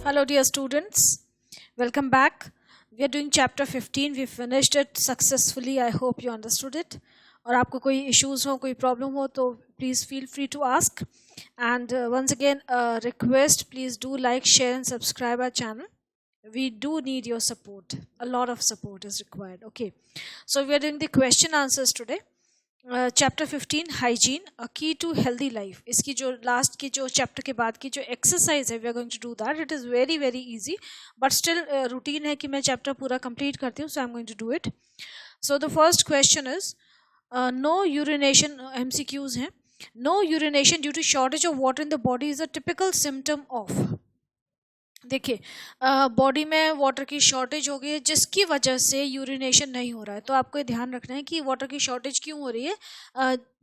Hello, dear students. Welcome back. We are doing chapter 15. We finished it successfully. I hope you understood it. और आपको कोई issues हो, कोई problem हो, तो please feel free to ask. And once again, a request: please do like, share, and subscribe our channel. We do need your support. A lot of support is required. Okay. So we are doing the question answers today. Chapter 15 hygiene a key to healthy life. इसकी जो last की जो chapter के बाद की जो exercise है we are going to do that. It is very very easy but still routine है कि मैं चैप्टर पूरा कंप्लीट करती हूँ. So I am going to do it. So the first question is no urination. MCQs हैं. No urination due to shortage of water in the body is a typical symptom of. देखिए body में water की shortage हो गई है जिसकी वजह से यूरिनेशन नहीं हो रहा है. तो आपको ये ध्यान रखना है कि वाटर की शॉर्टेज क्यों हो रही है.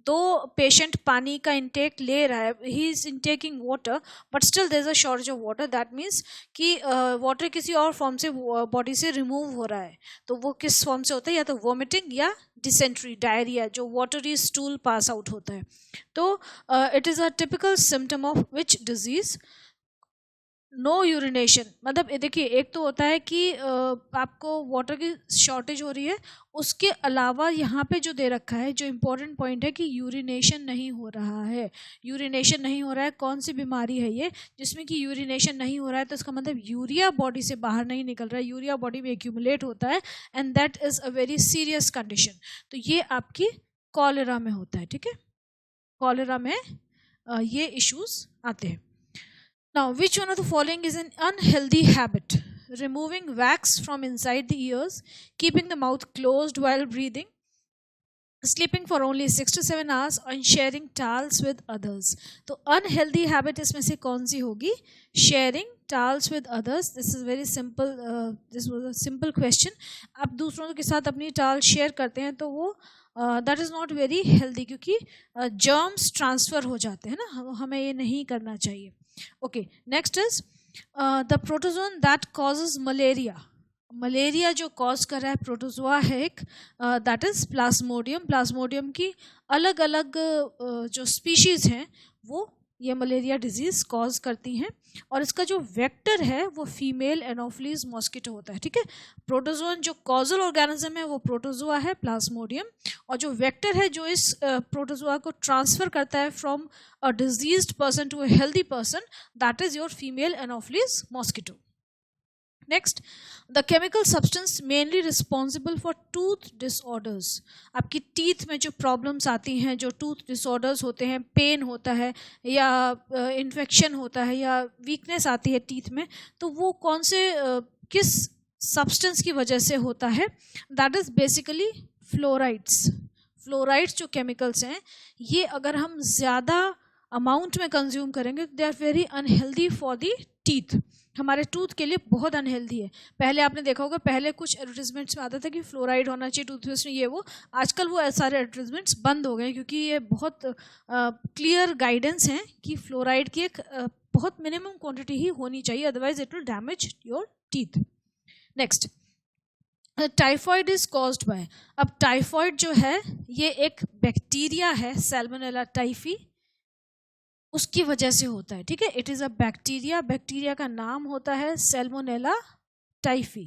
दो पेशेंट पानी का इंटेक ले रहा है, he is intaking water but still there is a shortage of water. That means कि वाटर किसी और फॉर्म से बॉडी से रिमूव हो रहा है. तो वो किस फॉर्म से होता है, या तो वोमिटिंग या डिसेंट्री, डायरिया, जो वाटरी स्टूल पास आउट होता है. तो it is a typical symptom of which disease. No urination मतलब देखिए एक तो होता है कि आपको वाटर की शॉर्टेज हो रही है, उसके अलावा यहाँ पे जो दे रखा है जो इम्पोर्टेंट पॉइंट है कि यूरिनेशन नहीं हो रहा है. यूरिनेशन नहीं हो रहा है. कौन सी बीमारी है ये जिसमें कि यूरिनेशन नहीं हो रहा है? तो इसका मतलब यूरिया बॉडी से बाहर नहीं निकल रहा है, यूरिया बॉडी में एक्यूमुलेट होता है and that is a very serious condition. तो ये आपकी कॉलेरा में होता है. ठीक है, कॉलेरा में ये इश्यूज आते हैं. Now, which one of the following is an unhealthy habit? Removing wax from inside the ears, keeping the mouth closed while breathing, sleeping for only 6 to 7 hours, and sharing towels with others. तो unhealthy habit इसमें से कौन सी होगी? Sharing towels with others. This is very simple. This was a simple question. आप दूसरों के साथ अपनी towel share करते हैं तो वो that is not very healthy क्योंकि germs transfer हो जाते हैं ना, हमें ये नहीं करना चाहिए. Okay, next is the protozoan that causes malaria. Malaria जो कॉज कर रहा है प्रोटोजोआ है एक, दैट इज प्लाज्मोडियम. प्लाज्मोडियम की अलग अलग जो स्पीशीज हैं वो ये मलेरिया डिजीज कॉज करती हैं. और इसका जो वेक्टर है वो फीमेल एनोफिलीज मॉस्किटो होता है. ठीक है, प्रोटोजोन जो कॉजल ऑर्गेनिज्म है वो प्रोटोजोआ है, प्लाज्मोडियम. और जो वेक्टर है जो इस प्रोटोजोआ को ट्रांसफर करता है from a diseased person to a healthy person, that is your female anopheles mosquito. Next, the chemical substance mainly responsible for tooth disorders. आपकी टीथ में जो प्रॉब्लम्स आती हैं, जो टूथ डिसऑर्डर्स होते हैं, पेन होता है या इन्फेक्शन होता है या वीकनेस आती है टीथ में, तो वो कौन से किस सब्सटेंस की वजह से होता है? That is basically fluorides. Fluorides जो केमिकल्स हैं ये अगर हम ज़्यादा अमाउंट में कंज्यूम करेंगे they are very unhealthy for the teeth. हमारे टूथ के लिए बहुत अनहेल्दी है. पहले आपने देखा होगा, पहले कुछ एडवर्टीजमेंट्स में आता था कि फ्लोराइड होना चाहिए टूथपेस्ट में, ये वो. आजकल वो सारे एडवर्टीजमेंट्स बंद हो गए क्योंकि ये बहुत क्लियर गाइडेंस हैं कि फ्लोराइड की एक बहुत मिनिमम क्वांटिटी ही होनी चाहिए, otherwise it will damage your teeth. Next, typhoid is caused by. अब टाइफॉइड जो है ये एक बैक्टीरिया है, सैल्मोनेला टाइफी, उसकी वजह से होता है. ठीक है, it is a bacteria. Bacteria का नाम होता है सैल्मोनेला टाइफी.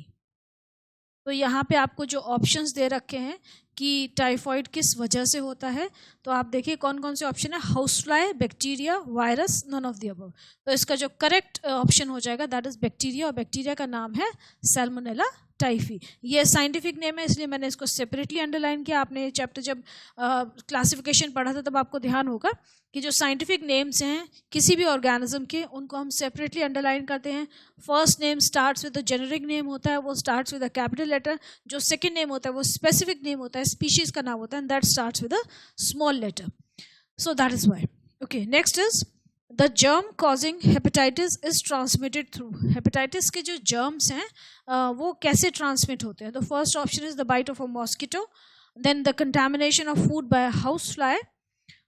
तो यहाँ पे आपको जो ऑप्शंस दे रखे हैं कि टाइफॉइड किस वजह से होता है, तो आप देखिए कौन कौन से ऑप्शन है. House fly, bacteria, virus, none of the above. तो इसका जो करेक्ट ऑप्शन हो जाएगा दैट इज बैक्टीरिया, और बैक्टीरिया का नाम है सैल्मोनेला टाइफी. ये साइंटिफिक नेम है इसलिए मैंने इसको सेपरेटली अंडरलाइन किया. आपने चैप्टर जब क्लासिफिकेशन पढ़ा था तब आपको ध्यान होगा कि जो साइंटिफिक नेम्स हैं किसी भी ऑर्गेनिज्म के उनको हम सेपरेटली अंडरलाइन करते हैं. First name starts with the generic name होता है, वो starts with a capital letter. जो सेकंड नेम होता है वो स्पेसिफिक नेम होता है, स्पीशीज का नाम होता है, and that starts with a small letter. So that is why. Okay, next is the germ causing hepatitis is transmitted through. Hepatitis के जो जर्म्स हैं वो कैसे ट्रांसमिट होते हैं? तो first option is the bite of a mosquito, then the contamination of food by a house fly,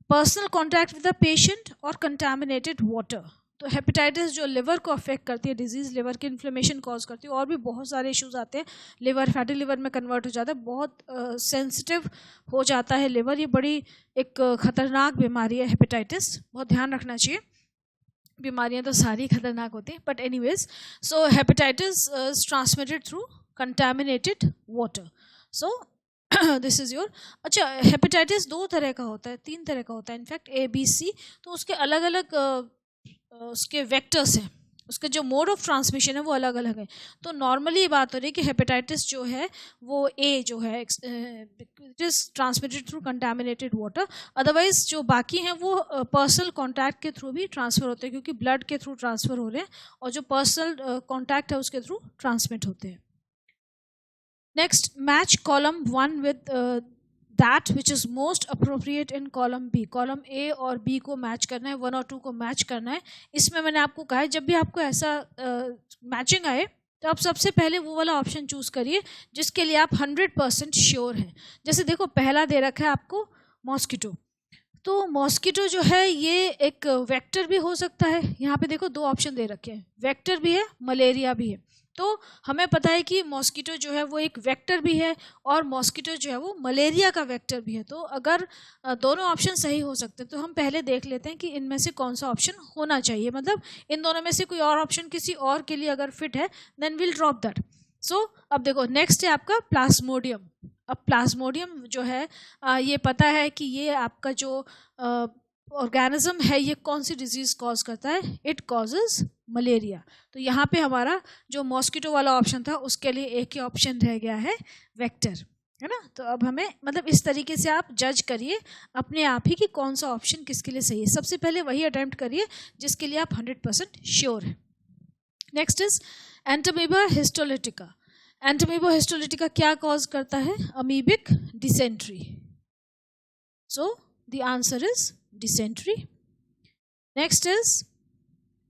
personal contact with the patient, और contaminated water. तो हेपेटाइटिस जो लिवर को अफेक्ट करती है, डिजीज़ लिवर की इन्फ्लेमेशन कॉज करती है, और भी बहुत सारे इश्यूज आते हैं. लिवर फैटी लिवर में कन्वर्ट हो जाता है, बहुत सेंसिटिव हो जाता है लिवर. ये बड़ी एक खतरनाक बीमारी है हेपेटाइटिस, बहुत ध्यान रखना चाहिए. बीमारियां तो सारी खतरनाक होती हैं, but anyways, so hepatitis is transmitted through contaminated water. So this is your. अच्छा, हेपेटाइटिस 2 तरह का होता है, 3 तरह का होता है इनफैक्ट, ABC. तो उसके अलग अलग उसके वेक्टर्स हैं, उसके जो मोड ऑफ ट्रांसमिशन है वो अलग अलग है. तो नॉर्मली ये बात हो रही है कि हेपेटाइटिस जो है वो ए जो है it is transmitted through contaminated water. Otherwise जो बाकी हैं वो पर्सनल कांटेक्ट के थ्रू भी ट्रांसफ़र होते हैं, क्योंकि ब्लड के थ्रू ट्रांसफ़र हो रहे हैं और जो पर्सनल कांटेक्ट है उसके थ्रू ट्रांसमिट होते हैं. Next, match column 1 with that which is most appropriate in column B. Column A और बी को मैच करना है, 1 और 2 को मैच करना है. इसमें मैंने आपको कहा है जब भी आपको ऐसा मैचिंग आए तो आप सबसे पहले वो वाला ऑप्शन चूज़ करिए जिसके लिए आप 100% श्योर हैं. जैसे देखो, पहला दे रखा है आपको मॉस्किटो. तो मॉस्किटो जो है ये एक वेक्टर भी हो सकता है. यहाँ पे देखो 2 ऑप्शन दे रखे हैं, वेक्टर भी है, मलेरिया भी है. तो हमें पता है कि मॉस्किटो जो है वो एक वेक्टर भी है और मॉस्किटो जो है वो मलेरिया का वेक्टर भी है. तो अगर दोनों ऑप्शन सही हो सकते हैं तो हम पहले देख लेते हैं कि इनमें से कौन सा ऑप्शन होना चाहिए. मतलब इन दोनों में से कोई और ऑप्शन किसी और के लिए अगर फिट है देन विल ड्रॉप दैट. सो अब देखो, नेक्स्ट है आपका प्लाज्मोडियम. अब प्लाज्मोडियम जो है ये पता है कि ये आपका जो ऑर्गेनिज्म है ये कौन सी डिजीज कॉज करता है, इट कॉजेज मलेरिया. तो यहाँ पे हमारा जो मॉस्किटो वाला ऑप्शन था उसके लिए एक ही ऑप्शन रह गया है, वेक्टर, है ना. तो अब हमें मतलब इस तरीके से आप जज करिए अपने आप ही कि कौन सा ऑप्शन किसके लिए सही है. सबसे पहले वही अटेम्प्ट करिए जिसके लिए आप 100% श्योर है. Next is entamoeba histolytica. Entamoeba histolytica क्या कॉज करता है, amoebic dysentery. So the answer is dysentery. Next is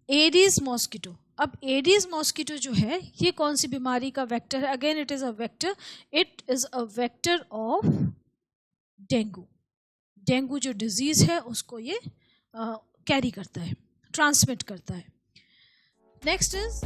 aedes mosquito. अब एडीज मॉस्किटो जो है ये कौन सी बीमारी का वेक्टर है, again it is a vector, it is a vector of dengue. Dengue जो डिजीज है उसको ये कैरी करता है, ट्रांसमिट करता है. Next is